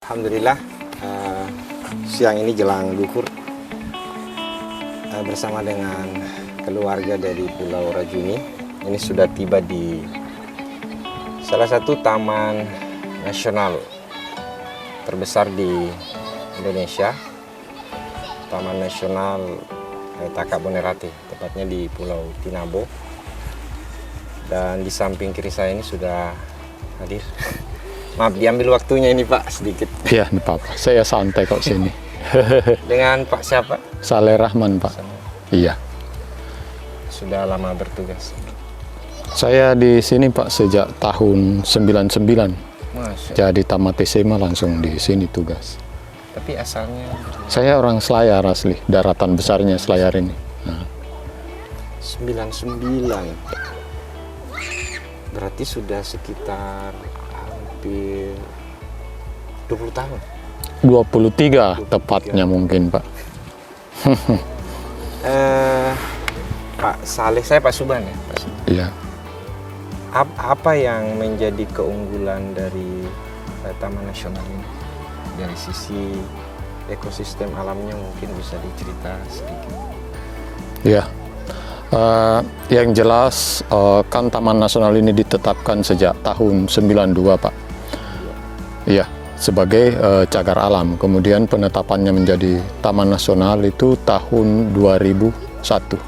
Alhamdulillah, siang ini jelang duhur bersama dengan keluarga dari Pulau Rajuni. Ini sudah tiba di salah satu taman nasional terbesar di Indonesia, Taman Nasional Taka Bonerate, tepatnya di Pulau Tinabo. Dan di samping kiri saya ini sudah hadir. Maaf diambil waktunya ini Pak sedikit. Iya, tidak apa-apa. Saya santai kok sini. Dengan Pak siapa? Saleh Rahman, Pak. Iya. Sudah lama bertugas. Saya di sini Pak sejak tahun 99. Masya. Jadi tamat SMA langsung di sini tugas. Tapi asalnya Saya orang Selayar asli, daratan besarnya Selayar ini. Nah, 99. Berarti sudah sekitar hampir 20 tahun. 23 tepatnya mungkin, Pak. Pak Saleh, saya Pak Suban ya, Pak Suban. Iya. Apa yang menjadi keunggulan dari Taman Nasional ini? Dari sisi ekosistem alamnya mungkin bisa dicerita sedikit. Iya. Yang jelas kan Taman Nasional ini ditetapkan sejak tahun 92, Pak. Iya, sebagai cagar alam. Kemudian penetapannya menjadi Taman Nasional itu tahun 2001.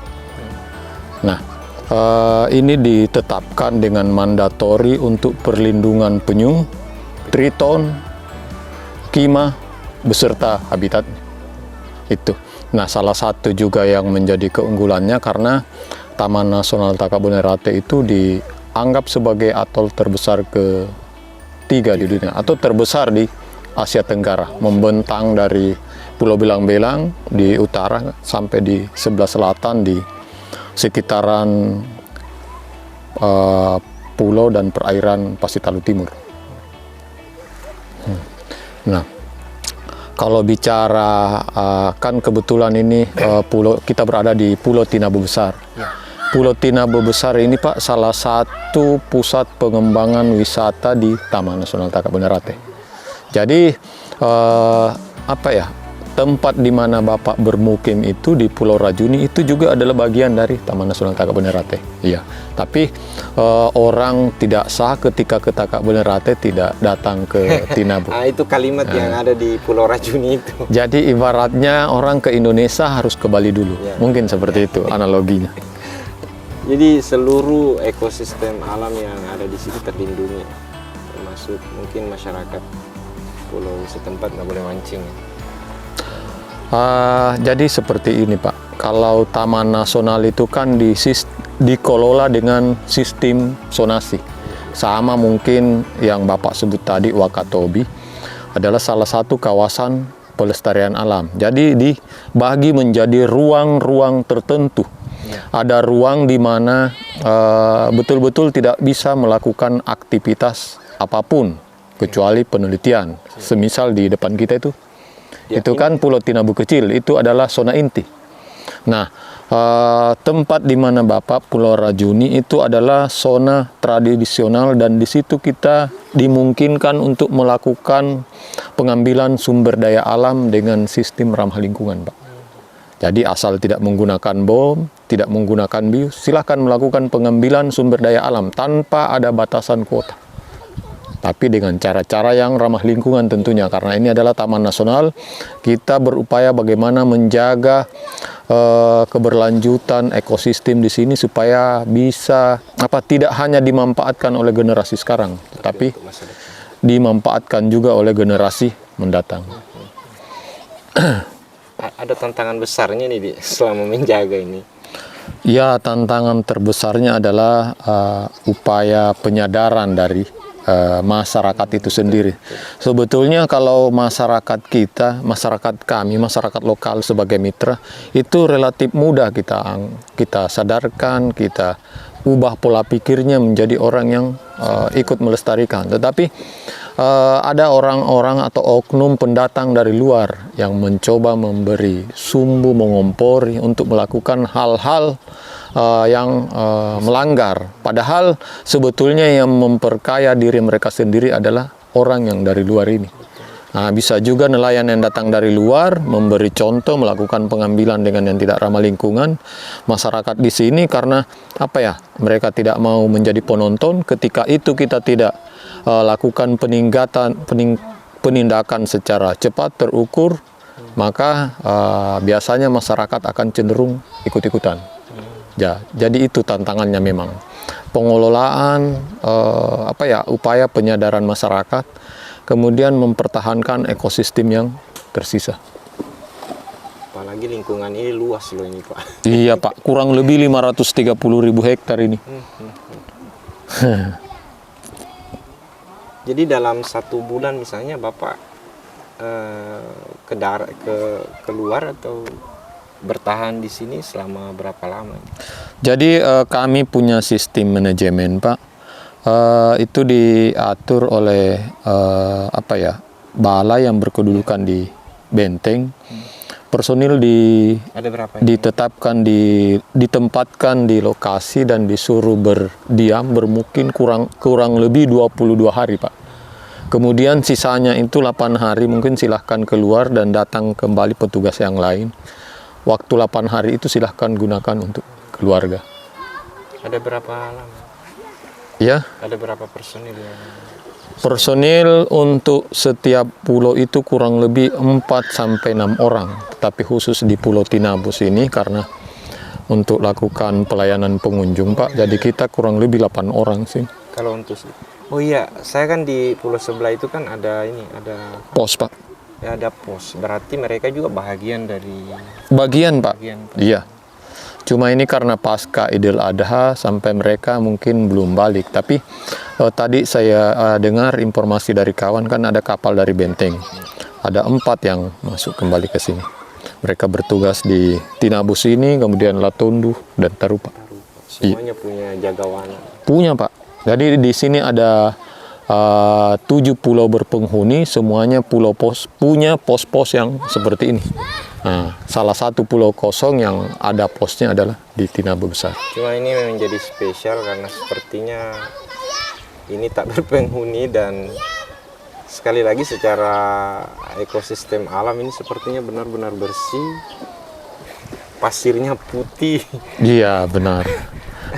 Nah, ini ditetapkan dengan mandatori untuk perlindungan penyu, triton, kima, beserta habitat. Itu. Nah, salah satu juga yang menjadi keunggulannya karena Taman Nasional Taka Bonerate itu dianggap sebagai atol terbesar ketiga di dunia atau terbesar di Asia Tenggara, membentang dari Pulau Belang-Belang di utara sampai di sebelah selatan di sekitaran pulau dan perairan Pasir-Talu Timur. Nah, kalau bicara kan kebetulan ini kita berada di Pulau Tinabo Besar. Pulau Tinabo Besar ini Pak salah satu pusat pengembangan wisata di Taman Nasional Taka Bonerate. Jadi tempat di mana Bapak bermukim itu di Pulau Rajuni itu juga adalah bagian dari Taman Nasional Taka Bonerate. Iya. Tapi orang tidak sah ketika ke Taka Bonerate tidak datang ke Tinabo. Itu kalimat yang ada di Pulau Rajuni itu. Jadi ibaratnya orang ke Indonesia harus ke Bali dulu. Ya. Mungkin seperti itu analoginya. Jadi seluruh ekosistem alam yang ada di sini terlindungi, termasuk mungkin masyarakat pulau setempat nggak boleh mancing. Jadi seperti ini Pak, kalau Taman Nasional itu kan dikelola dengan sistem zonasi. Sama mungkin yang Bapak sebut tadi Wakatobi adalah salah satu kawasan pelestarian alam. Jadi dibagi menjadi ruang-ruang tertentu. Ada ruang di mana betul-betul tidak bisa melakukan aktivitas apapun kecuali penelitian. Semisal di depan kita itu. Itu kan Pulau Tinabo kecil, itu adalah zona inti. Nah, tempat di mana Bapak Pulau Rajuni itu adalah zona tradisional dan di situ kita dimungkinkan untuk melakukan pengambilan sumber daya alam dengan sistem ramah lingkungan, Pak. Jadi asal tidak menggunakan bom, tidak menggunakan bius, silahkan melakukan pengambilan sumber daya alam tanpa ada batasan kuota. Tapi dengan cara-cara yang ramah lingkungan tentunya, karena ini adalah Taman Nasional, kita berupaya bagaimana menjaga keberlanjutan ekosistem di sini supaya bisa tidak hanya dimanfaatkan oleh generasi sekarang, tapi dimanfaatkan juga oleh generasi mendatang. Ada tantangan besarnya nih selama menjaga ini. Ya, tantangan terbesarnya adalah upaya penyadaran dari masyarakat itu sendiri. Sebetulnya kalau masyarakat kami, masyarakat lokal sebagai mitra, itu relatif mudah kita sadarkan, kita ubah pola pikirnya menjadi orang yang ikut melestarikan. Tetapi ada orang-orang atau oknum pendatang dari luar yang mencoba memberi sumbu, mengompori untuk melakukan hal-hal yang melanggar. Padahal sebetulnya yang memperkaya diri mereka sendiri adalah orang yang dari luar ini. Nah, bisa juga nelayan yang datang dari luar memberi contoh, melakukan pengambilan dengan yang tidak ramah lingkungan. Masyarakat di sini karena apa ya, mereka tidak mau menjadi penonton. Ketika itu kita tidak lakukan penindakan secara cepat terukur, maka biasanya masyarakat akan cenderung ikut-ikutan. Ya, jadi itu tantangannya memang. Pengelolaan upaya penyadaran masyarakat, kemudian mempertahankan ekosistem yang tersisa. Apalagi lingkungan ini luas loh ini Pak. Iya Pak, kurang lebih 530.000 hektar ini. Jadi dalam 1 bulan misalnya Bapak keluar atau bertahan di sini selama berapa lama? Jadi kami punya sistem manajemen Pak. Itu diatur oleh balai yang berkedudukan di Benteng. Personil Ada berapa? ditetapkan ditempatkan di lokasi dan disuruh berdiam bermukim kurang lebih 22 hari Pak. Kemudian sisanya itu 8 hari mungkin silahkan keluar dan datang kembali petugas yang lain. Waktu 8 hari itu silahkan gunakan untuk keluarga. Ada berapa lama? Ya. Ada berapa personil yang... Personil untuk setiap pulau itu kurang lebih 4-6 orang. Tapi khusus di Pulau Tinabus ini karena untuk lakukan pelayanan pengunjung Pak, jadi kita kurang lebih 8 orang sih. Kalau untuk... Oh iya, saya kan di pulau sebelah itu kan ada Pos Pak. Ya, ada pos. Berarti mereka juga bagian dari... Bagian Pak. Bagian, Pak. Iya. Cuma ini karena pasca Idul Adha sampai mereka mungkin belum balik. Tapi tadi saya dengar informasi dari kawan kan ada kapal dari Benteng. Ada 4 yang masuk kembali ke sini. Mereka bertugas di Tinabus ini, kemudian Latondu dan Tarupa. Semuanya punya jagawan. Punya Pak. Jadi di sini ada 7 pulau berpenghuni, semuanya punya pos-pos yang seperti ini. Nah, salah satu pulau kosong yang ada posnya adalah di Tinabus Besar. Cuma ini menjadi spesial karena sepertinya ini tak berpenghuni dan sekali lagi secara ekosistem alam ini sepertinya benar-benar bersih. Pasirnya putih. Iya, benar.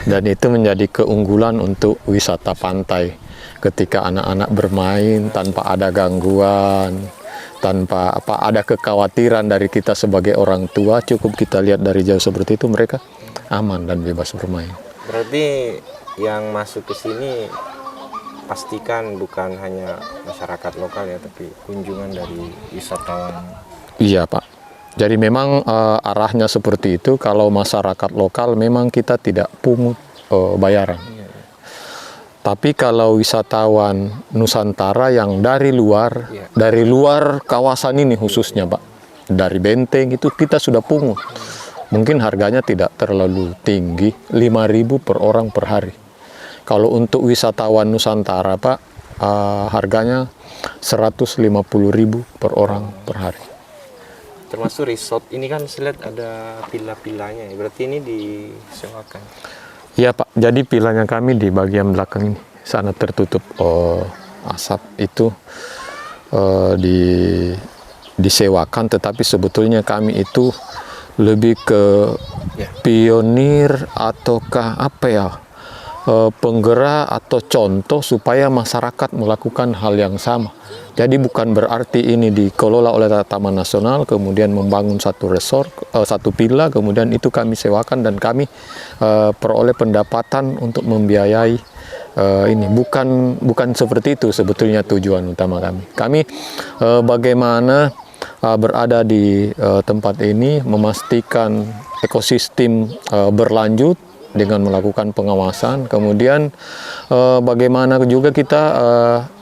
Dan itu menjadi keunggulan untuk wisata pantai. Ketika anak-anak bermain tanpa ada gangguan, tanpa ada kekhawatiran dari kita sebagai orang tua, cukup kita lihat dari jauh seperti itu, mereka aman dan bebas bermain. Berarti yang masuk ke sini pastikan bukan hanya masyarakat lokal ya, tapi kunjungan dari wisatawan. Iya Pak. Jadi memang arahnya seperti itu. Kalau masyarakat lokal memang kita tidak pungut bayaran. Tapi kalau wisatawan Nusantara yang dari luar kawasan ini khususnya Pak, dari Benteng itu kita sudah pungut. Mungkin harganya tidak terlalu tinggi, 5.000 per orang per hari. Kalau untuk wisatawan Nusantara Pak, harganya 150.000 per orang per hari. Termasuk resort ini kan saya lihat ada villa-villanya, berarti ini disewakan. Iya Pak, jadi vilanya kami di bagian belakang ini, sana tertutup asap itu disewakan, tetapi sebetulnya kami itu lebih ke pionir ataukah penggerak atau contoh supaya masyarakat melakukan hal yang sama. Jadi bukan berarti ini dikelola oleh Taman Nasional, kemudian membangun satu resort, satu villa, kemudian itu kami sewakan dan kami peroleh pendapatan untuk membiayai ini. Bukan seperti itu sebetulnya tujuan utama kami. Kami bagaimana berada di tempat ini, memastikan ekosistem berlanjut dengan melakukan pengawasan, kemudian bagaimana juga kita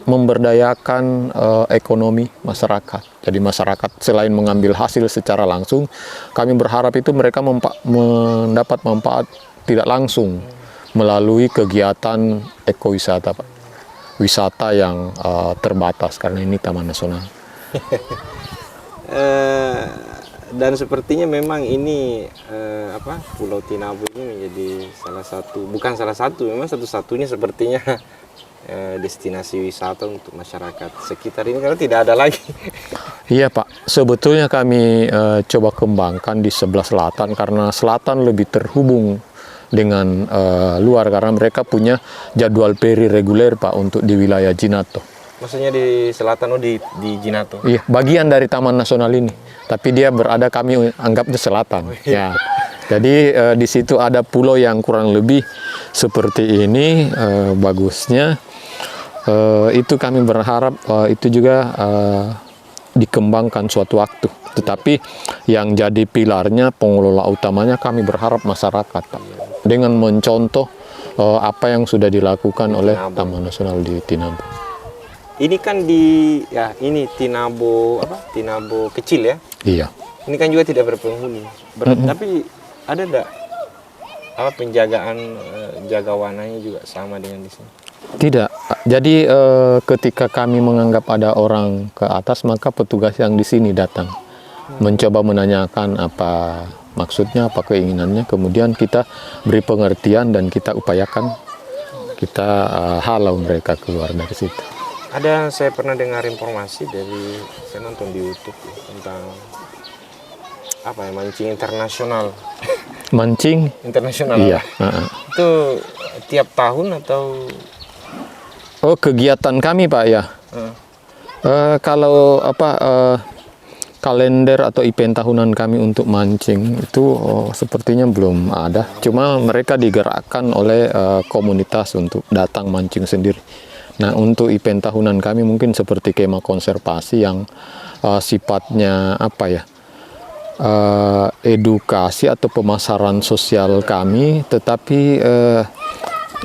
memberdayakan ekonomi masyarakat. Jadi masyarakat selain mengambil hasil secara langsung, kami berharap itu mereka mendapat manfaat tidak langsung melalui kegiatan ekowisata, Pak. Wisata yang terbatas karena ini Taman Nasional. Dan sepertinya memang ini Pulau Tinabus ini menjadi bukan salah satu, memang satu-satunya sepertinya destinasi wisata untuk masyarakat sekitar ini karena tidak ada lagi. Iya Pak, sebetulnya kami coba kembangkan di sebelah selatan karena selatan lebih terhubung dengan luar karena mereka punya jadwal peri reguler Pak untuk di wilayah Jinato. Maksudnya di selatan, di Jinato? Iya, bagian dari Taman Nasional ini. Tapi dia berada, kami anggapnya selatan. Ya. Jadi di situ ada pulau yang kurang lebih seperti ini bagusnya. Itu kami berharap itu juga dikembangkan suatu waktu. Tetapi yang jadi pilarnya, pengelola utamanya kami berharap masyarakat Pak. Dengan mencontoh apa yang sudah dilakukan oleh Taman Nasional di Tinabo. Ini kan ini Tinabo Tinabo kecil ya? Iya. Ini kan juga tidak berpenghuni. Tapi ada enggak penjagaan jaga warnanya juga sama dengan di sini? Tidak. Jadi ketika kami menganggap ada orang ke atas, maka petugas yang di sini datang mencoba menanyakan apa maksudnya, apa keinginannya. Kemudian kita beri pengertian dan kita upayakan kita halau mereka keluar dari situ. Saya pernah dengar informasi saya nonton di YouTube ya, tentang mancing internasional. Mancing internasional? Iya. Itu tiap tahun atau? Oh, kegiatan kami Pak ya. Kalau kalender atau event tahunan kami untuk mancing itu sepertinya belum ada. Cuma mereka digerakkan oleh komunitas untuk datang mancing sendiri. Nah, untuk event tahunan kami mungkin seperti kemah konservasi yang sifatnya edukasi atau pemasaran sosial kami, tetapi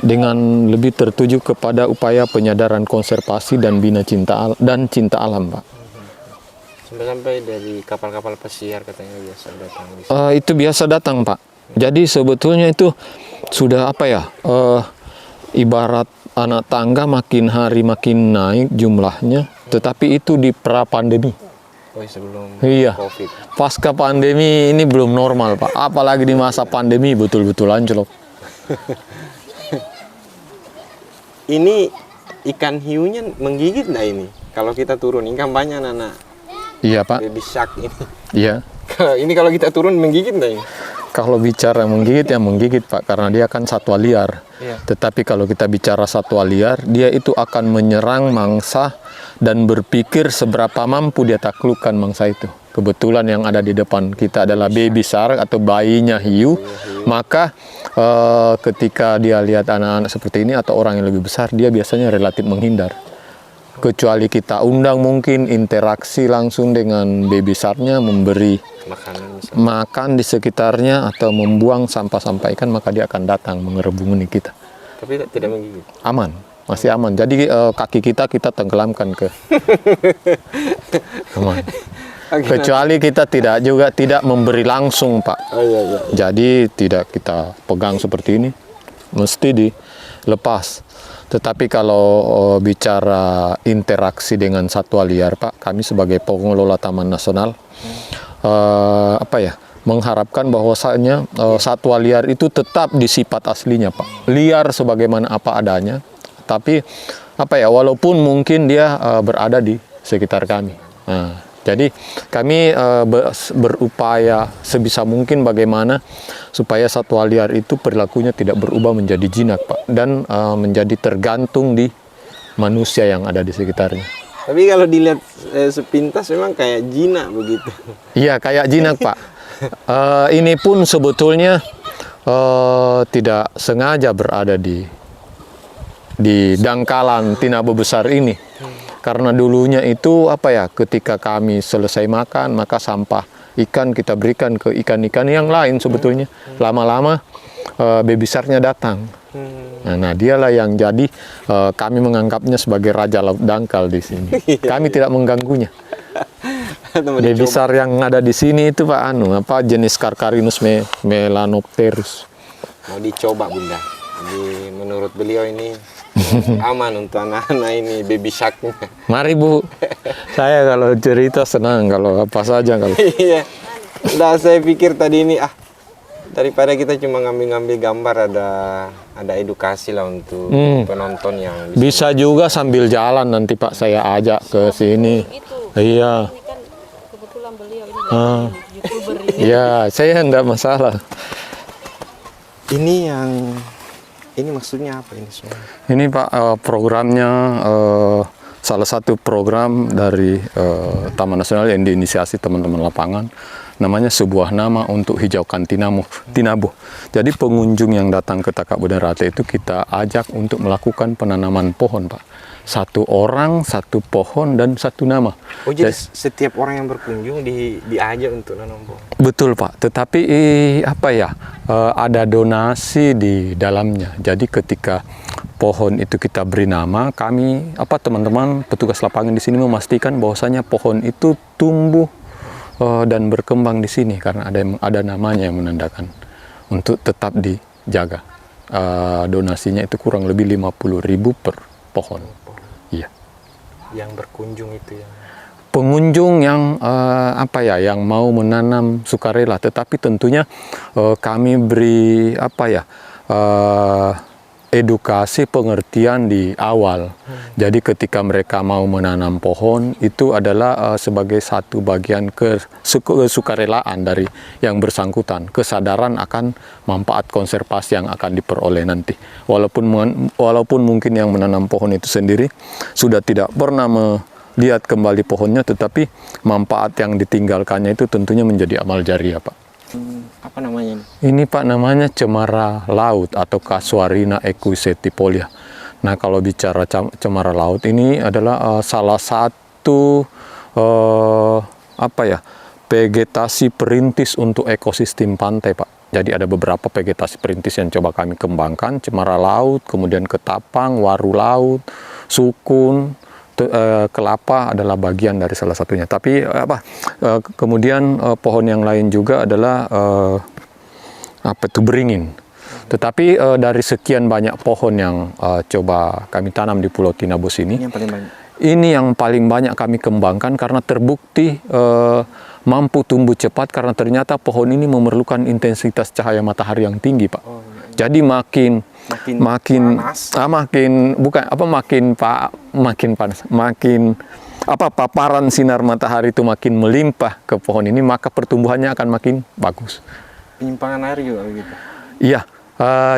dengan lebih tertuju kepada upaya penyadaran konservasi dan bina cinta alam, Pak. Sampai dari kapal-kapal pesiar katanya biasa datang. Itu biasa datang, Pak. Jadi sebetulnya itu sudah ibarat anak tangga, makin hari makin naik jumlahnya, tetapi itu di pra-pandemi. Sebelum iya. COVID. Pasca pandemi ini belum normal, Pak. Apalagi di masa pandemi betul-betul anjlok. Ini ikan hiunya menggigit nggak ini? Kalau kita turun, ini kan banyak anak. Iya, Pak. Baby shark ini. Iya. Kalau kita turun menggigit nggak ini? Kalau bicara menggigit ya menggigit, Pak, karena dia kan satwa liar. Iya. Tetapi kalau kita bicara satwa liar, dia itu akan menyerang mangsa dan berpikir seberapa mampu dia taklukkan mangsa itu. Kebetulan yang ada di depan kita adalah baby shark atau bayinya hiu. Maka ketika dia lihat anak-anak seperti ini atau orang yang lebih besar, dia biasanya relatif menghindar. Kecuali kita undang mungkin interaksi langsung dengan baby sharknya, memberi makan di sekitarnya atau membuang sampah-sampah ikan, maka dia akan datang mengerebungi kita. Tapi tidak menggigit? Aman, masih aman. Jadi kaki kita tenggelamkan ke aman. Kecuali kita tidak memberi langsung, Pak. Iya. Jadi tidak kita pegang seperti ini, mesti dilepas. Tetapi kalau bicara interaksi dengan satwa liar, Pak, kami sebagai pengelola Taman Nasional mengharapkan bahwasanya satwa liar itu tetap di sifat aslinya, Pak. Liar sebagaimana apa adanya, tapi walaupun mungkin dia berada di sekitar kami. Nah, jadi kami berupaya sebisa mungkin bagaimana supaya satwa liar itu perilakunya tidak berubah menjadi jinak, Pak, dan menjadi tergantung di manusia yang ada di sekitarnya. Tapi kalau dilihat sepintas memang kayak jinak begitu. Iya, kayak jinak, Pak. Ini pun sebetulnya tidak sengaja berada di dangkalan Tinabo besar ini. Karena dulunya itu ketika kami selesai makan, maka sampah ikan kita berikan ke ikan-ikan yang lain sebetulnya. Lama-lama baby shark-nya datang. Nah, dialah yang jadi kami menganggapnya sebagai raja laut dangkal di sini. Kami tidak mengganggunya. Baby shark yang ada di sini itu Pak jenis Carcharinus melanopterus. Mau dicoba, Bunda. Jadi menurut beliau ini aman untuk anak-anak ini baby shark-nya. Mari, Bu. Saya kalau cerita senang, kalau apa saja kalau. Iya. Saya pikir tadi ini daripada kita cuma ngambil-ngambil gambar, ada edukasi lah untuk penonton yang di sini. Bisa juga sambil jalan nanti Pak saya ajak ke sini. Iya. Ini kan kebetulan beliau ini YouTuber ini. Ya, saya enggak masalah. Ini maksudnya apa ini semua? Ini Pak programnya salah satu program dari Taman Nasional yang diinisiasi teman-teman lapangan, namanya Sebuah Nama untuk Hijaukan Tinabuh. Jadi pengunjung yang datang ke Taka Budarate itu kita ajak untuk melakukan penanaman pohon Pak. 1 orang, 1 pohon, dan 1 nama. Oh jadi setiap orang yang berkunjung diajak untuk nanam pohon? Betul Pak, tetapi ada donasi di dalamnya. Jadi ketika pohon itu kita beri nama, kami teman-teman petugas lapangan di sini memastikan bahwasanya pohon itu tumbuh dan berkembang di sini karena ada namanya yang menandakan untuk tetap dijaga. Donasinya itu kurang lebih 50.000 per pohon. Iya. Yang berkunjung itu ya. Pengunjung yang yang mau menanam sukarela, tetapi tentunya kami beri edukasi pengertian di awal. Jadi ketika mereka mau menanam pohon itu adalah sebagai satu bagian kesukarelaan dari yang bersangkutan, kesadaran akan manfaat konservasi yang akan diperoleh nanti. Walaupun mungkin yang menanam pohon itu sendiri sudah tidak pernah melihat kembali pohonnya, tetapi manfaat yang ditinggalkannya itu tentunya menjadi amal jariah Pak. Apa namanya ini? Ini Pak namanya cemara laut atau Casuarina equisetifolia. Nah kalau bicara cemara laut ini adalah salah satu vegetasi perintis untuk ekosistem pantai Pak. Jadi ada beberapa vegetasi perintis yang coba kami kembangkan, cemara laut, kemudian ketapang, waru laut, sukun, kelapa adalah bagian dari salah satunya. Tapi kemudian pohon yang lain juga adalah beringin. Tetapi dari sekian banyak pohon yang coba kami tanam di Pulau Tinabos ini, ini yang paling banyak kami kembangkan karena terbukti mampu tumbuh cepat karena ternyata pohon ini memerlukan intensitas cahaya matahari yang tinggi Pak. Jadi makin paparan sinar matahari itu makin melimpah ke pohon ini, maka pertumbuhannya akan makin bagus. Penyimpanan air juga begitu? Iya,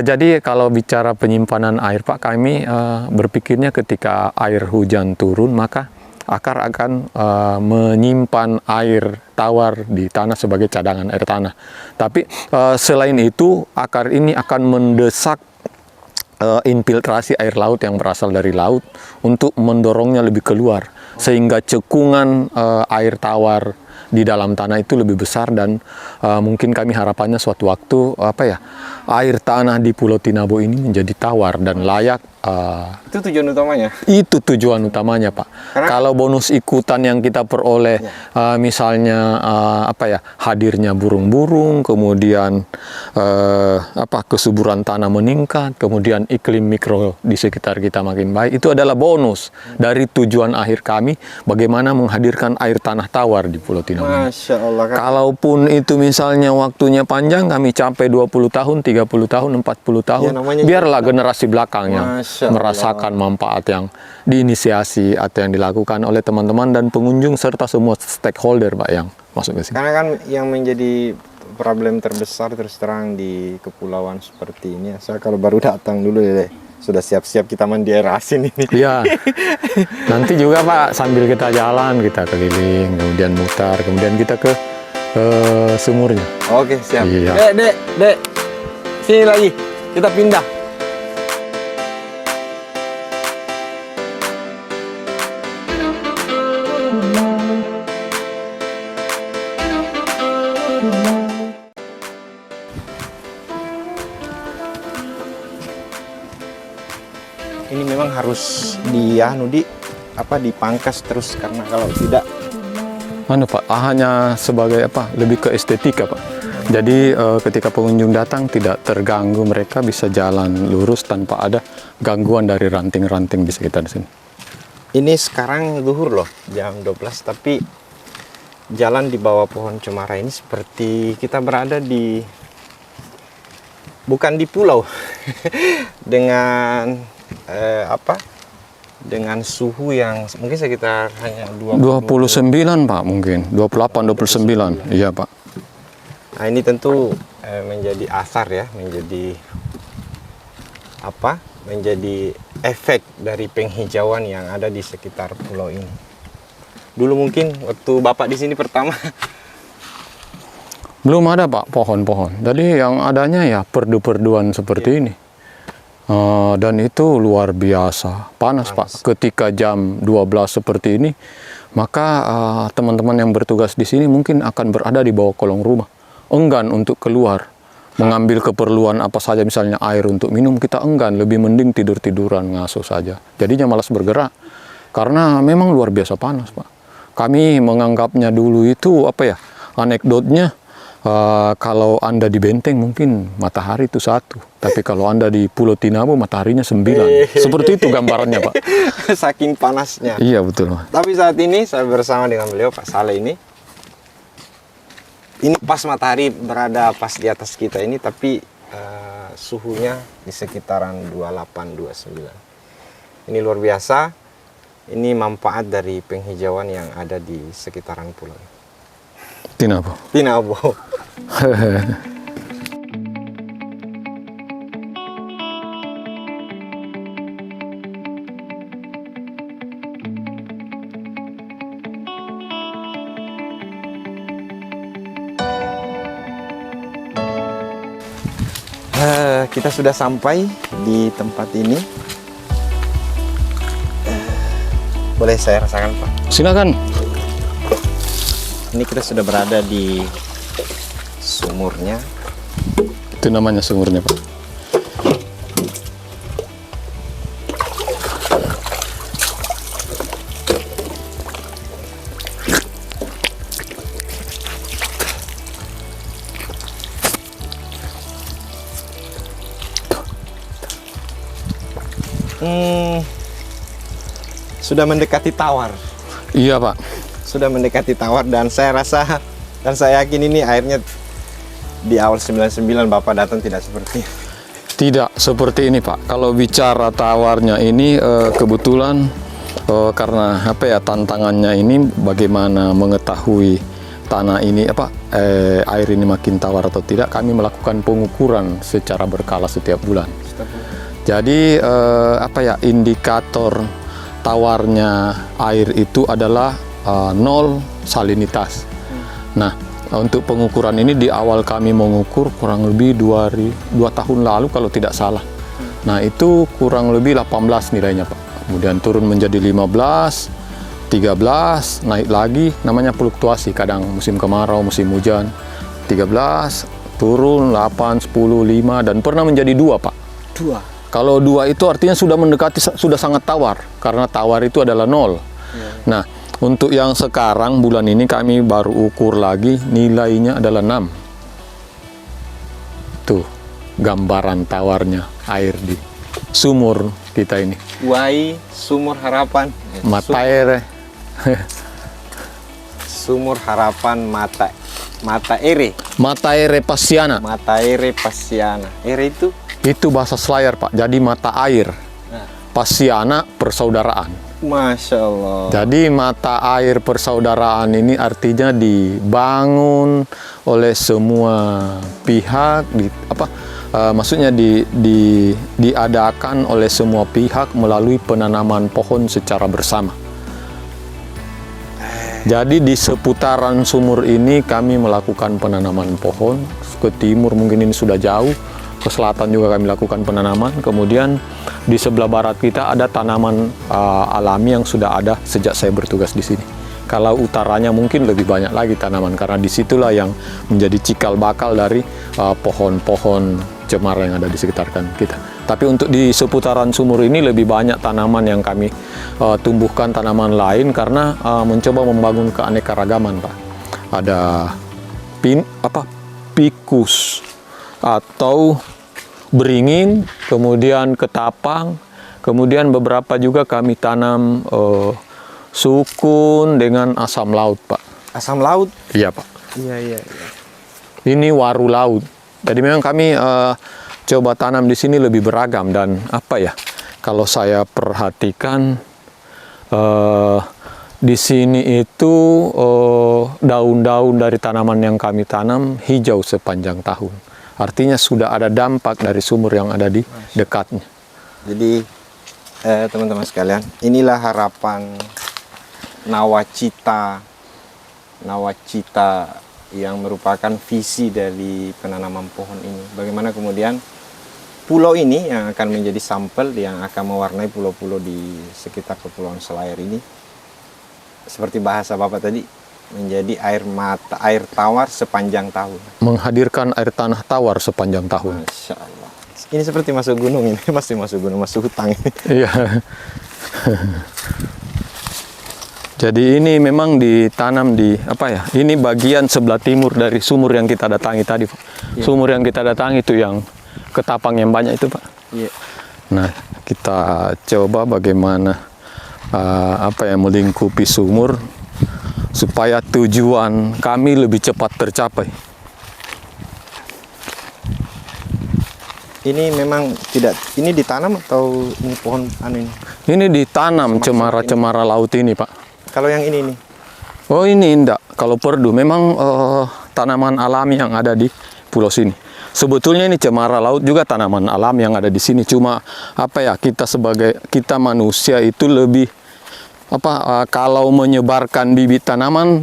jadi kalau bicara penyimpanan air Pak, kami berpikirnya ketika air hujan turun maka akar akan menyimpan air tawar di tanah sebagai cadangan air tanah. Tapi selain itu akar ini akan mendesak infiltrasi air laut yang berasal dari laut untuk mendorongnya lebih keluar, sehingga cekungan air tawar di dalam tanah itu lebih besar dan mungkin kami harapannya suatu waktu air tanah di Pulau Tinabo ini menjadi tawar dan layak. Itu tujuan utamanya? Itu tujuan utamanya Pak. Karena kalau bonus ikutan yang kita peroleh misalnya hadirnya burung-burung, kemudian kesuburan tanah meningkat, kemudian iklim mikro di sekitar kita makin baik, itu adalah bonus dari tujuan akhir kami bagaimana menghadirkan air tanah tawar di Pulau Tinabo. Masya Allah. Kalaupun itu misalnya waktunya panjang, kami capai 20 tahun, 30 tahun, 40 tahun, biarlah generasi belakang yang merasakan manfaat yang diinisiasi atau yang dilakukan oleh teman-teman dan pengunjung serta semua stakeholder Pak yang masuk ke sini. Karena kan yang menjadi problem terbesar terus terang di kepulauan seperti ini, saya kalau baru datang dulu ya sudah siap-siap kita mandi air asin ini. Iya. Nanti juga Pak sambil kita jalan, kita keliling, kemudian mutar, kemudian kita ke sumurnya. Oke, siap. Iya. Dek. Sini lagi. Kita pindah. Ini memang harus dipangkas terus karena kalau tidak Pak, hanya sebagai lebih ke estetika Pak. Jadi ketika pengunjung datang tidak terganggu, mereka bisa jalan lurus tanpa ada gangguan dari ranting-ranting di sekitar sini. Ini sekarang zuhur loh, jam 12, tapi jalan di bawah pohon cemara ini seperti kita berada di bukan di pulau dengan dengan suhu yang mungkin sekitar hanya 29 Pak, mungkin 28 29. Iya Pak. Nah ini tentu menjadi asar ya, menjadi menjadi efek dari penghijauan yang ada di sekitar pulau ini. Dulu mungkin waktu Bapak di sini pertama belum ada Pak pohon-pohon. Jadi yang adanya ya perdu-perduan seperti ini. Dan itu luar biasa panas Pak. Ketika jam 12 seperti ini, maka teman-teman yang bertugas di sini mungkin akan berada di bawah kolong rumah, enggan untuk keluar mengambil keperluan apa saja, misalnya air untuk minum, kita enggan, lebih mending tidur-tiduran ngasuh saja. Jadinya malas bergerak karena memang luar biasa panas Pak. Kami menganggapnya dulu itu anekdotnya, kalau Anda di Benteng mungkin matahari itu 1, tapi kalau Anda di Pulau Tinabo mataharinya 9. Seperti itu gambarannya Pak. Saking panasnya. Iya betul Pak. Tapi saat ini saya bersama dengan beliau Pak Saleh ini pas matahari berada pas di atas kita ini, tapi suhunya di sekitaran 28-29. Ini luar biasa. Ini manfaat dari penghijauan yang ada di sekitaran pulau ini. Tinabo. Kita sudah sampai di tempat ini. Boleh saya rasakan Pak? Silakan. Ini kita sudah berada di sumurnya. Itu namanya sumurnya Pak. Sudah mendekati tawar. Iya Pak. Sudah mendekati tawar, dan saya rasa dan saya yakin ini airnya di awal 99 Bapak datang tidak seperti ini. Tidak seperti ini Pak. Kalau bicara tawarnya ini kebetulan karena tantangannya ini bagaimana mengetahui tanah ini air ini makin tawar atau tidak, kami melakukan pengukuran secara berkala setiap bulan. Jadi indikator tawarnya air itu adalah 0 salinitas. Nah, untuk pengukuran ini di awal kami mengukur kurang lebih 2 tahun lalu kalau tidak salah. Nah, itu kurang lebih 18 nilainya Pak. Kemudian turun menjadi 15, 13, naik lagi, namanya fluktuasi. Kadang musim kemarau, musim hujan, 13, turun 8, 10, 5, dan pernah menjadi 2 Pak. 2. Kalau 2 itu artinya sudah mendekati, sudah sangat tawar, karena tawar itu adalah 0. Nah, untuk yang sekarang bulan ini kami baru ukur lagi, nilainya adalah 6. Tuh, gambaran tawarnya air di sumur kita ini. Wai Sumur Harapan. Mata air. Sumur Harapan Mata Ere. Mata air Pasiana. Mata Ere Pasiana. Ere itu bahasa Selayar Pak, jadi mata air. Pasiana persaudaraan. Masya Allah. Jadi mata air persaudaraan ini artinya dibangun oleh semua pihak, maksudnya diadakan oleh semua pihak melalui penanaman pohon secara bersama. Jadi di seputaran sumur ini kami melakukan penanaman pohon. Ke timur mungkin ini sudah jauh, ke selatan juga kami lakukan penanaman. Kemudian di sebelah barat kita ada tanaman alami yang sudah ada sejak saya bertugas di sini. Kalau utaranya mungkin lebih banyak lagi tanaman, karena disitulah yang menjadi cikal bakal dari pohon-pohon cemara yang ada di sekitar kita. Tapi untuk di seputaran sumur ini lebih banyak tanaman yang kami tumbuhkan, tanaman lain, karena mencoba membangun keanekaragaman Pak. Ada pikus atau beringin, kemudian ketapang, kemudian beberapa juga kami tanam sukun dengan asam laut Pak. Asam laut? Iya Pak. Iya. Ini waru laut. Jadi memang kami coba tanam di sini lebih beragam dan apa ya? Kalau saya perhatikan di sini itu daun-daun dari tanaman yang kami tanam hijau sepanjang tahun. Artinya sudah ada dampak dari sumur yang ada di dekatnya. Jadi teman-teman sekalian, inilah harapan nawacita yang merupakan visi dari penanaman pohon ini. Bagaimana kemudian pulau ini yang akan menjadi sampel yang akan mewarnai pulau-pulau di sekitar Kepulauan Selayar ini, seperti bahasa Bapak tadi, menjadi air tawar sepanjang tahun. Menghadirkan air tanah tawar sepanjang tahun. Masya Allah. Ini seperti masuk gunung ini, masih masuk gunung, masuk hutan ini. Iya. Jadi ini memang ditanam di apa ya? Ini bagian sebelah timur dari sumur yang kita datangi tadi, Pak. Iya. Sumur yang kita datangi itu yang ketapang yang banyak itu, Pak. Iya. Nah, kita coba bagaimana apa yang melingkupi sumur supaya tujuan kami lebih cepat tercapai. Ini memang tidak, ini ditanam atau ini pohon anu ini? Ini ditanam cemara-cemara laut ini, Pak. Kalau yang ini nih? Oh, ini enggak. Kalau perdu memang tanaman alami yang ada di pulau sini. Sebetulnya ini cemara laut juga tanaman alam yang ada di sini. Cuma apa ya, kita manusia itu lebih apa kalau menyebarkan bibit tanaman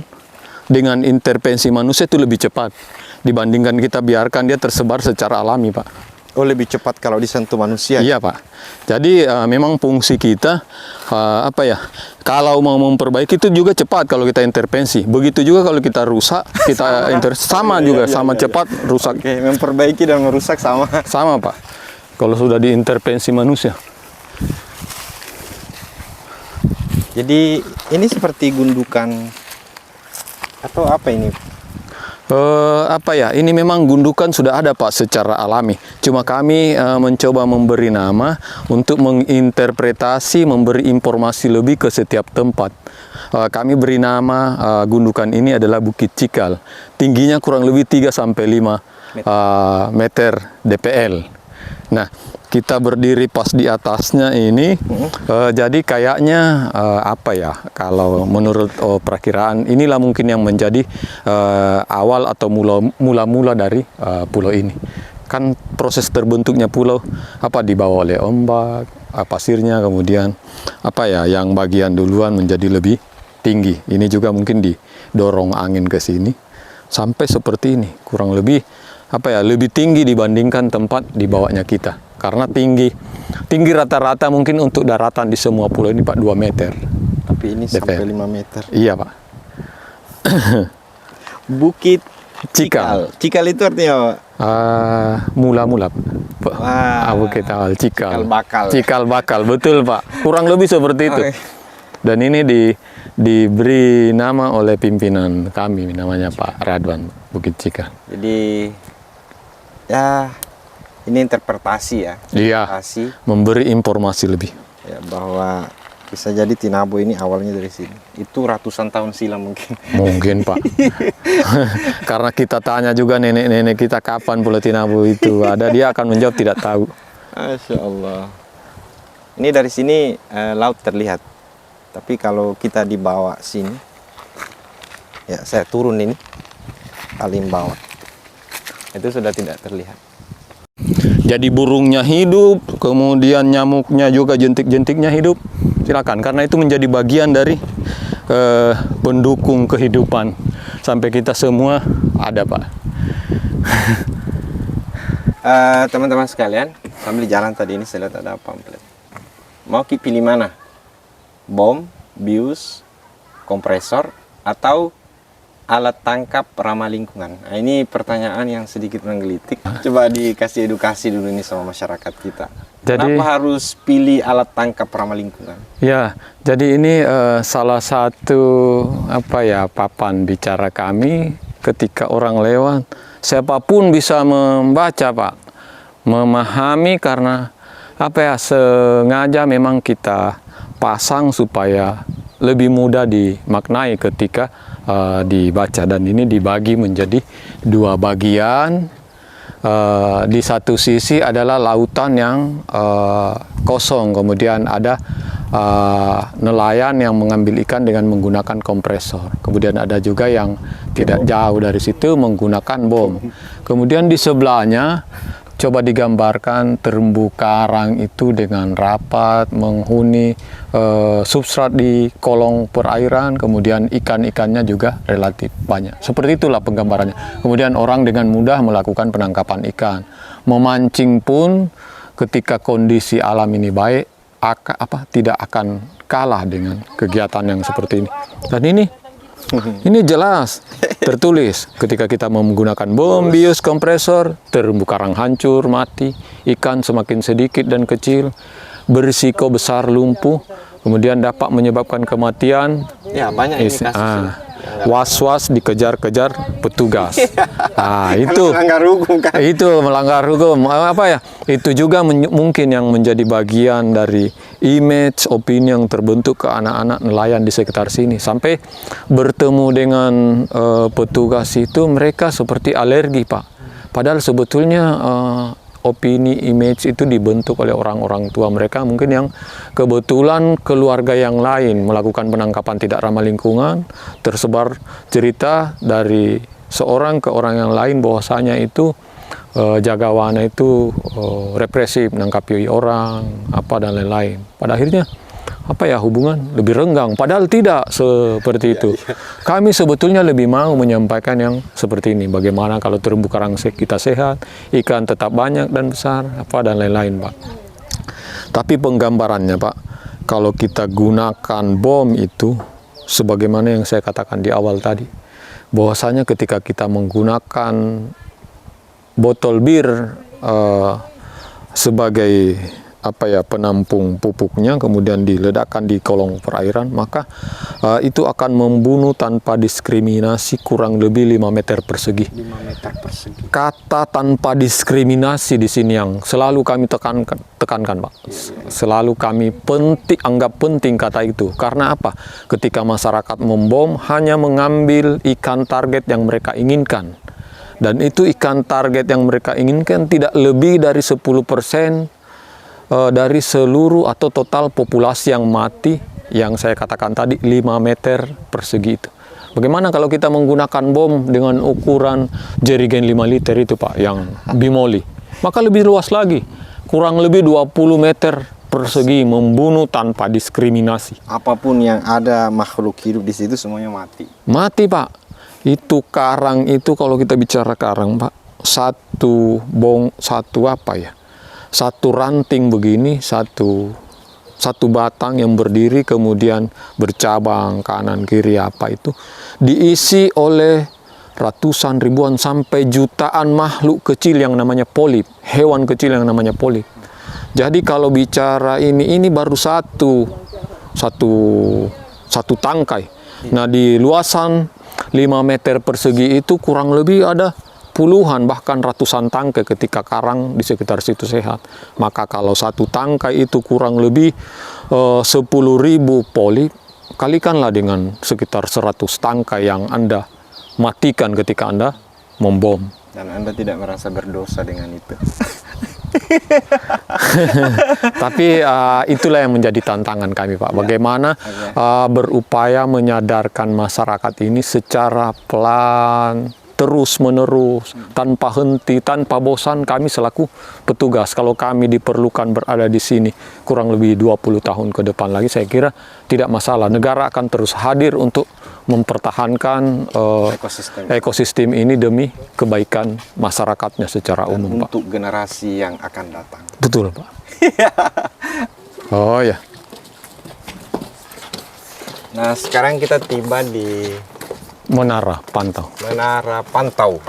dengan intervensi manusia itu lebih cepat dibandingkan kita biarkan dia tersebar secara alami, Pak. Oh, lebih cepat kalau disentuh manusia? Iya, Pak. Jadi memang fungsi kita apa ya? Kalau mau memperbaiki itu juga cepat kalau kita intervensi. Begitu juga kalau kita rusak, kita sama juga, sama cepat rusak. Oke, memperbaiki dan merusak sama. Sama, Pak. Kalau sudah diintervensi manusia. Jadi ini seperti gundukan atau apa ini? Apa ya, ini memang gundukan sudah ada, Pak, secara alami. Cuma kami mencoba memberi nama untuk menginterpretasi, memberi informasi lebih ke setiap tempat. Kami beri nama gundukan ini adalah Bukit Cikal. Tingginya kurang lebih 3-5 meter DPL. Nah, kita berdiri pas di atasnya ini, jadi kayaknya apa ya, kalau menurut perakiraan inilah mungkin yang menjadi awal atau mula-mula dari pulau ini. Kan proses terbentuknya pulau apa dibawa oleh ombak, pasirnya kemudian apa ya, yang bagian duluan menjadi lebih tinggi. Ini juga mungkin didorong angin ke sini sampai seperti ini, kurang lebih apa ya, lebih tinggi dibandingkan tempat di bawahnya kita. Karena tinggi rata-rata mungkin untuk daratan di semua pulau ini, Pak, 2 meter. Tapi ini sampai 5 meter. Iya, Pak. Bukit Cikal. Cikal itu artinya apa? Mula-mula, Pak. Wah. Bukit Cikal. Cikal bakal. Cikal bakal, betul, Pak. Kurang lebih seperti itu. Oke. Dan ini diberi nama oleh pimpinan kami, namanya Pak Radwan, Bukit Cikal. Jadi ya ini interpretasi ya. Iya. Interpretasi Memberi informasi lebih. ya, bahwa bisa jadi Tinabo ini awalnya dari sini. Itu ratusan tahun silam mungkin. Mungkin, Pak. Karena kita tanya juga nenek-nenek kita kapan Pulau Tinabo itu ada, dia akan menjawab tidak tahu. Masya Allah. Ini dari sini laut terlihat. Tapi kalau kita dibawa sini, ya saya turun ini, paling bawah, itu sudah tidak terlihat. Jadi burungnya hidup, kemudian nyamuknya juga, jentik-jentiknya hidup. Silakan, karena itu menjadi bagian dari pendukung kehidupan. Sampai kita semua ada, Pak. Teman-teman sekalian, sambil jalan tadi ini saya lihat ada pamflet. Mau pilih mana? Bom, bius, kompresor, atau alat tangkap ramah lingkungan? Nah, ini pertanyaan yang sedikit menggelitik. Coba dikasih edukasi dulu ini sama masyarakat kita. Jadi, kenapa harus pilih alat tangkap ramah lingkungan? Ya, jadi ini salah satu apa ya, papan bicara kami ketika orang lewat. Siapapun bisa membaca, Pak, memahami, karena apa ya, sengaja memang kita pasang supaya lebih mudah dimaknai ketika dibaca. Dan ini dibagi menjadi 2 bagian. Di satu sisi adalah lautan yang kosong, kemudian ada nelayan yang mengambil ikan dengan menggunakan kompresor. Kemudian ada juga yang tidak jauh dari situ menggunakan bom. Kemudian di sebelahnya coba digambarkan terumbu karang itu dengan rapat menghuni substrat di kolong perairan, kemudian ikan-ikannya juga relatif banyak. Seperti itulah penggambarannya. Kemudian orang dengan mudah melakukan penangkapan ikan. Memancing pun ketika kondisi alam ini baik, tidak akan kalah dengan kegiatan yang seperti ini. Dan ini jelas tertulis ketika kita menggunakan bom bius kompresor, terumbu karang hancur, mati, ikan semakin sedikit dan kecil, berisiko besar lumpuh, kemudian dapat menyebabkan kematian. Ya, banyak ini kasusnya. Was-was dikejar-kejar petugas. Itu melanggar hukum kan? Itu melanggar hukum. Itu juga mungkin yang menjadi bagian dari image, opini yang terbentuk ke anak-anak nelayan di sekitar sini. Sampai bertemu dengan petugas itu mereka seperti alergi, Pak. Padahal sebetulnya opini, image itu dibentuk oleh orang-orang tua mereka, mungkin yang kebetulan keluarga yang lain melakukan penangkapan tidak ramah lingkungan, tersebar cerita dari seorang ke orang yang lain bahwasanya itu jagawana itu represif, menangkapi orang, dan lain-lain. Pada akhirnya hubungan lebih renggang, padahal tidak seperti itu. Kami sebetulnya lebih mau menyampaikan yang seperti ini, bagaimana kalau terumbu karang kita sehat, ikan tetap banyak dan besar, dan lain-lain, Pak. Tapi penggambarannya, Pak, kalau kita gunakan bom itu sebagaimana yang saya katakan di awal tadi, bahwasanya ketika kita menggunakan botol bir sebagai penampung pupuknya, kemudian diledakkan di kolong perairan, maka itu akan membunuh tanpa diskriminasi kurang lebih 5 meter persegi. 5 meter persegi. Kata tanpa diskriminasi di sini yang selalu kami tekankan, Pak. Selalu kami anggap penting kata itu. Karena apa? Ketika masyarakat membom hanya mengambil ikan target yang mereka inginkan. Dan itu ikan target yang mereka inginkan tidak lebih dari 10% dari seluruh atau total populasi yang mati, yang saya katakan tadi 5 meter persegi itu. Bagaimana kalau kita menggunakan bom dengan ukuran jerigen 5 liter itu, Pak, yang bimoli? Maka lebih luas lagi, kurang lebih 20 meter persegi, membunuh tanpa diskriminasi. Apapun yang ada makhluk hidup di situ semuanya mati. Mati, Pak. Itu karang itu, kalau kita bicara karang, Pak, satu ranting begini, satu batang yang berdiri kemudian bercabang kanan kiri itu diisi oleh ratusan, ribuan sampai jutaan makhluk kecil yang namanya polip, hewan kecil yang namanya polip. Jadi kalau bicara ini baru satu tangkai. Nah, di luasan 5 meter persegi itu kurang lebih ada puluhan bahkan ratusan tangkai ketika karang di sekitar situ sehat. Maka kalau satu tangkai itu kurang lebih 10.000 polip, kalikanlah dengan sekitar 100 tangkai yang Anda matikan ketika Anda membom. Dan Anda tidak merasa berdosa dengan itu. Tapi itulah yang menjadi tantangan kami, Pak. Bagaimana berupaya menyadarkan masyarakat ini secara pelan, terus-menerus, tanpa henti, tanpa bosan. Kami selaku petugas, kalau kami diperlukan berada di sini kurang lebih 20 tahun ke depan lagi, saya kira tidak masalah. Negara akan terus hadir untuk mempertahankan ekosistem ini demi kebaikan masyarakatnya secara umum, Pak. Untuk generasi yang akan datang. Betul, Pak. Oh ya. Nah, sekarang kita tiba di Menara Pantau. Menara Pantau.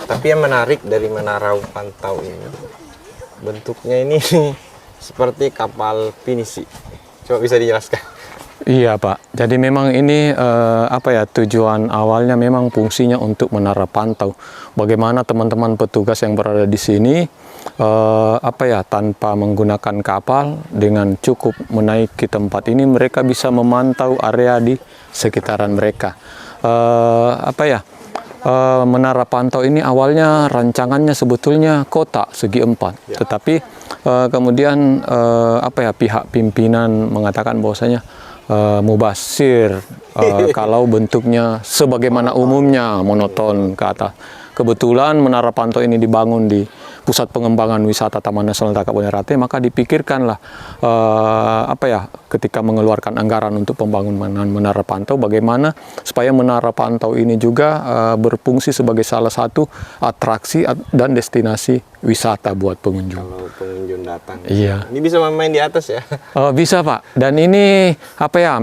Tapi yang menarik dari Menara Pantau ini, bentuknya ini seperti kapal pinisi. Coba bisa dijelaskan? Iya, Pak. Jadi memang ini tujuan awalnya memang fungsinya untuk menara pantau. Bagaimana teman-teman petugas yang berada di sini tanpa menggunakan kapal, dengan cukup menaiki tempat ini mereka bisa memantau area di sekitaran mereka. Menara Pantau ini awalnya rancangannya sebetulnya kotak segi 4, tetapi kemudian pihak pimpinan mengatakan bahwasanya mubasir kalau bentuknya sebagaimana umumnya monoton ke atas. Kebetulan Menara Pantau ini dibangun di Pusat Pengembangan Wisata Taman Nasional Takabonerate, maka dipikirkanlah ketika mengeluarkan anggaran untuk pembangunan Menara Pantau, bagaimana supaya Menara Pantau ini juga berfungsi sebagai salah satu atraksi dan destinasi wisata buat pengunjung. Kalau pengunjung datang. Iya. Ini bisa main di atas ya? Bisa Pak. Dan ini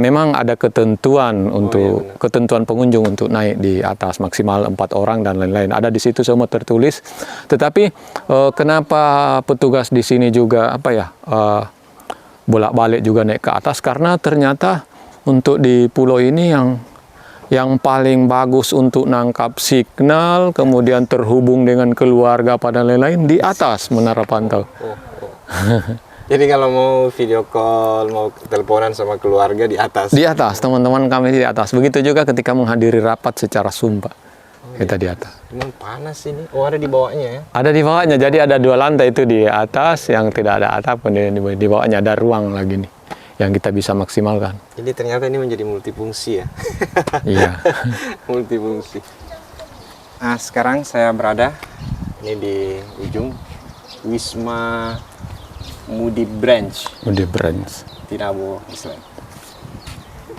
memang ada ketentuan untuk ketentuan pengunjung untuk naik di atas maksimal 4 orang dan lain-lain. Ada di situ semua tertulis. Tetapi kenapa petugas di sini juga bolak-balik juga naik ke atas, karena ternyata untuk di pulau ini yang paling bagus untuk nangkap signal, kemudian terhubung dengan keluarga pada lain-lain di atas Menara Pantau. Jadi kalau mau video call, mau teleponan sama keluarga di atas? Di atas, teman-teman kami di atas. Begitu juga ketika menghadiri rapat secara sumpah, kita di atas. Emang panas ini? Oh, ada di bawahnya ya? Ada di bawahnya, jadi ada 2 lantai itu di atas, yang tidak ada atap, kemudian di bawahnya ada ruang lagi nih, yang kita bisa maksimalkan. Jadi ternyata ini menjadi multifungsi ya? Iya. Multifungsi. Nah, sekarang saya berada ini di ujung Wisma Moody Branch. Moody Branch. Tinabo Island.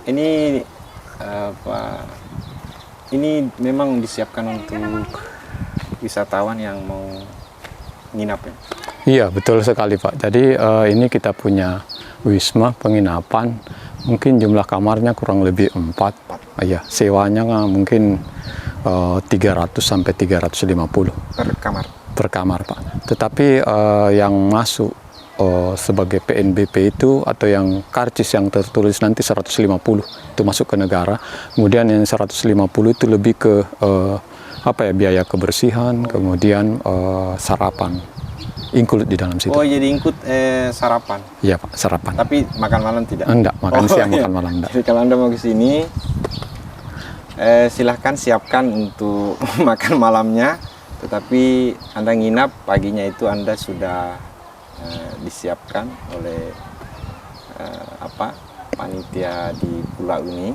Ini ini memang disiapkan untuk wisatawan yang mau nginap ya? Iya, betul sekali Pak. Jadi ini kita punya wisma penginapan, mungkin jumlah kamarnya kurang lebih 4. Iya, sewanya mungkin 300 sampai 350 per kamar Pak. Tetapi yang masuk sebagai PNBP itu atau yang karcis yang tertulis nanti 150 itu masuk ke negara. Kemudian yang 150 itu lebih ke biaya kebersihan, kemudian sarapan include di dalam situ. Oh, jadi include sarapan? Iya Pak, sarapan. Tapi makan malam tidak? Enggak, makan siang, makan malam enggak. Jadi kalau Anda mau ke sini, silahkan siapkan untuk makan malamnya, tetapi Anda nginap paginya itu Anda sudah disiapkan oleh panitia di pulau ini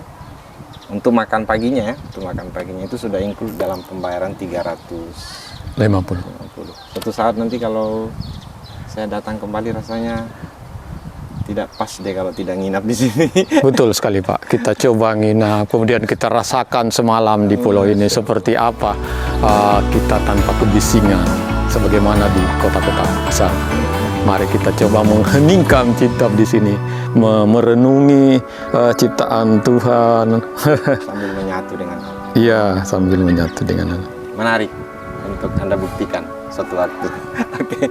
untuk makan paginya ya. Untuk makan paginya itu sudah include dalam pembayaran 350. Suatu saat nanti kalau saya datang kembali rasanya tidak pas deh kalau tidak nginap di sini. Betul sekali Pak. Kita coba nginap, kemudian kita rasakan semalam di pulau ini seperti apa kita tanpa kebisingan sebagaimana di kota-kota besar. Mari kita coba mengheningkan cipta di sini, merenungi ciptaan Tuhan. Sambil menyatu dengan Allah. Iya, sambil menyatu dengan Allah. Menarik untuk Anda buktikan suatu waktu. Oke.